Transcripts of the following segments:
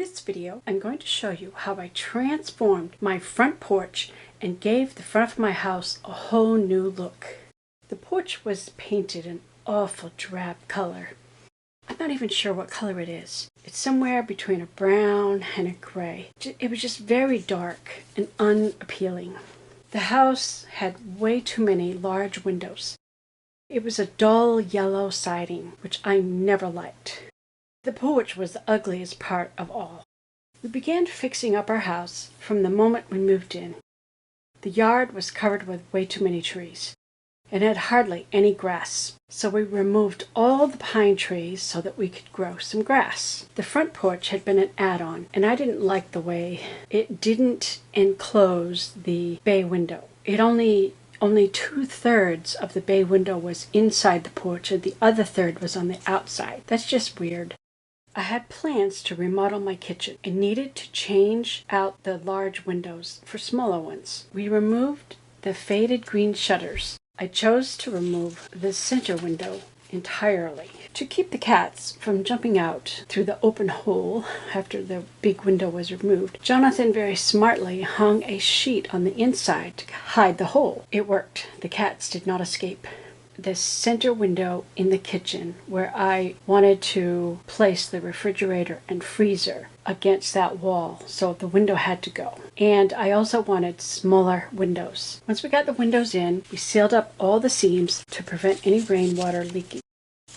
this video, I'm going to show you how I transformed my front porch and gave the front of my house a whole new look. The porch was painted an awful drab color. I'm not even sure what color it is. It's somewhere between a brown and a gray. It was just very dark and unappealing. The house had way too many large windows. It was a dull yellow siding, which I never liked. The porch was the ugliest part of all. We began fixing up our house from the moment we moved in. The yard was covered with way too many trees and had hardly any grass, so we removed all the pine trees so that we could grow some grass. The front porch had been an add-on, and I didn't like the way it didn't enclose the bay window. Only 2/3 of the bay window was inside the porch and the other third was on the outside. That's just weird. I had plans to remodel my kitchen and needed to change out the large windows for smaller ones. We removed the faded green shutters. I chose to remove the center window entirely to keep the cats from jumping out through the open hole after the big window was removed. Jonathan very smartly hung a sheet on the inside to hide the hole. It worked. The cats did not escape. The center window in the kitchen, where I wanted to place the refrigerator and freezer against that wall, so the window had to go. And I also wanted smaller windows. Once we got the windows in, we sealed up all the seams to prevent any rainwater leaking.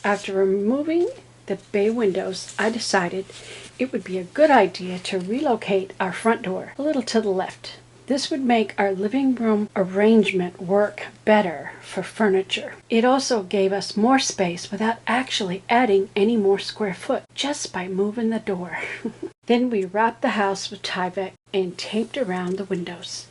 After removing the bay windows, I decided it would be a good idea to relocate our front door a little to the left. This would make our living room arrangement work better for furniture. It also gave us more space without actually adding any more square foot, just by moving the door. Then we wrapped the house with Tyvek and taped around the windows.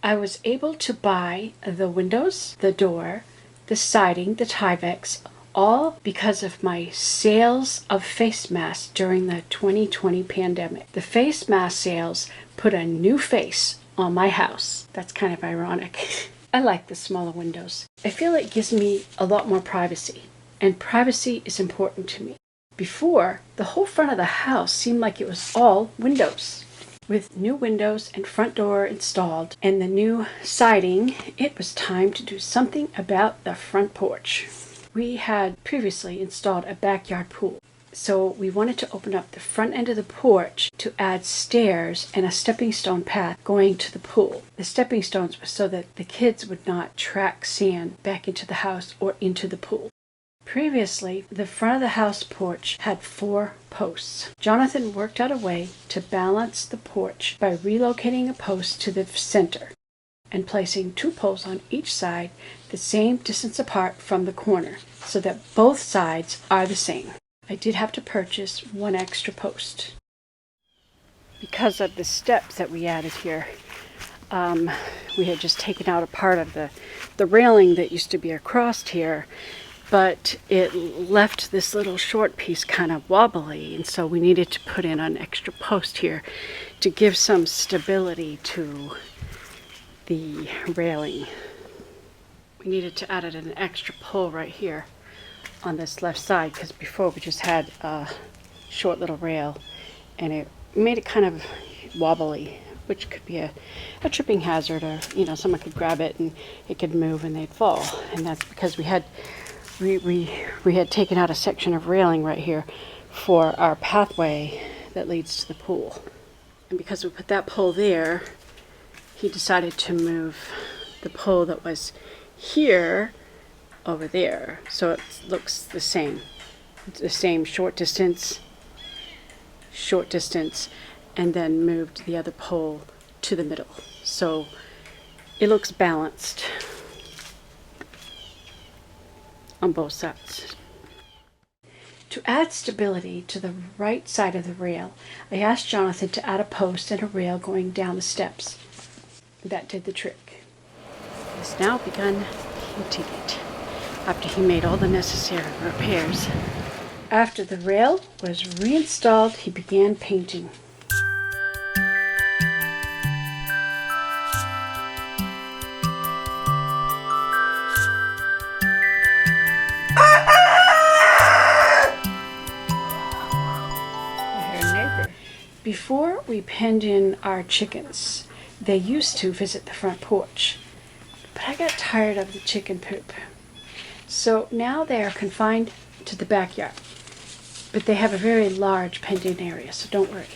I was able to buy the windows, the door, the siding, the Tyveks, all because of my sales of face masks during the 2020 pandemic. The face mask sales put a new face on my house. That's kind of ironic. I like the smaller windows. I feel it gives me a lot more privacy, and privacy is important to me. Before, the whole front of the house seemed like it was all windows. With new windows and front door installed and the new siding, it was time to do something about the front porch. We had previously installed a backyard pool, so we wanted to open up the front end of the porch to add stairs and a stepping stone path going to the pool. The stepping stones were so that the kids would not track sand back into the house or into the pool. Previously, the front of the house porch had 4 posts. Jonathan worked out a way to balance the porch by relocating a post to the center and placing 2 poles on each side the same distance apart from the corner so that both sides are the same. I did have to purchase 1 extra post. Because of the steps that we added here, we had just taken out a part of the railing that used to be across here, but it left this little short piece kind of wobbly, and so we needed to put in an extra post here to give some stability to the railing. We needed to add an extra pole right here on this left side, because before we just had a short little rail and it made it kind of wobbly, which could be a tripping hazard, or someone could grab it and it could move and they'd fall. And that's because we had taken out a section of railing right here for our pathway that leads to the pool. And because we put that pole there, he decided to move the pole that was here over there, so it looks the same. It's the same short distance, and then moved the other pole to the middle, so it looks balanced on both sides. To add stability to the right side of the rail, I asked Jonathan to add a post and a rail going down the steps. That did the trick. He has now begun painting it after he made all the necessary repairs. After the rail was reinstalled, he began painting. Before we penned in our chickens, they used to visit the front porch, but I got tired of the chicken poop. So now they are confined to the backyard, but they have a very large penned in area, so don't worry.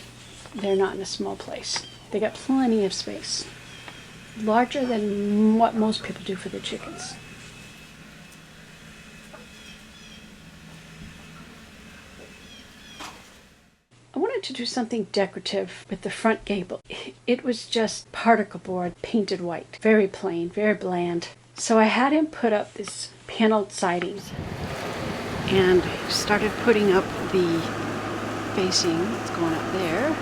They're not in a small place. They got plenty of space, larger than what most people do for their chickens. I wanted to do something decorative with the front gable. It was just particle board painted white, very plain, very bland. So I had him put up this paneled siding and started putting up the facing that's going up there.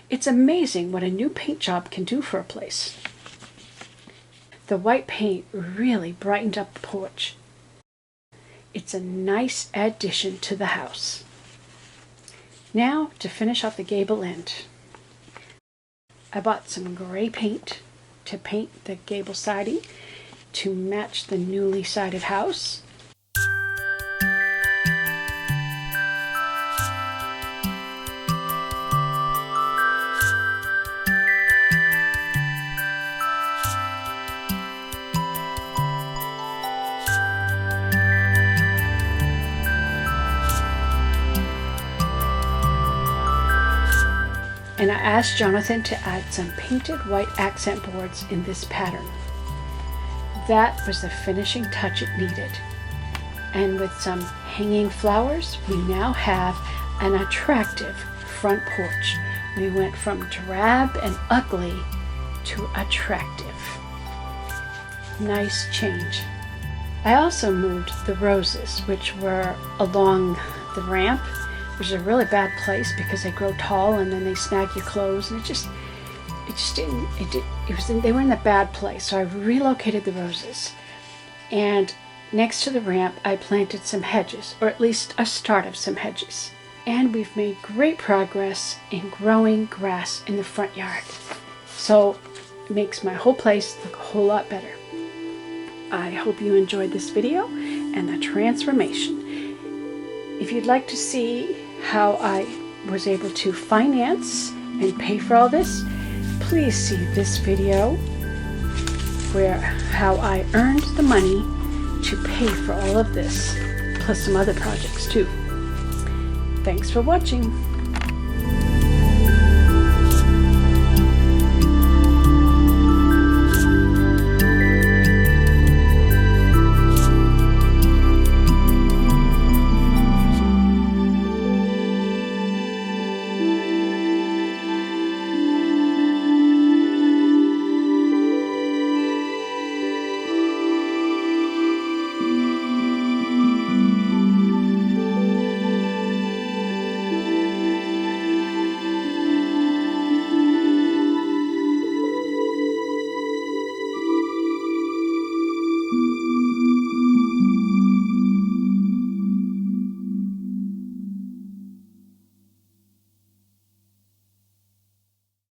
It's amazing what a new paint job can do for a place. The white paint really brightened up the porch. It's a nice addition to the house. Now to finish off the gable end. I bought some gray paint to paint the gable siding to match the newly sided house. And I asked Jonathan to add some painted white accent boards in this pattern. That was the finishing touch it needed. And with some hanging flowers, we now have an attractive front porch. We went from drab and ugly to attractive. Nice change. I also moved the roses, which were along the ramp, which is a really bad place because they grow tall and then they snag your clothes, and they were in a bad place. So I relocated the roses, and next to the ramp I planted some hedges, or at least a start of some hedges. And we've made great progress in growing grass in the front yard. So it makes my whole place look a whole lot better. I hope you enjoyed this video and the transformation. If you'd like to see how I was able to finance and pay for all this, please see this video where how I earned the money to pay for all of this, plus some other projects too. Thanks for watching.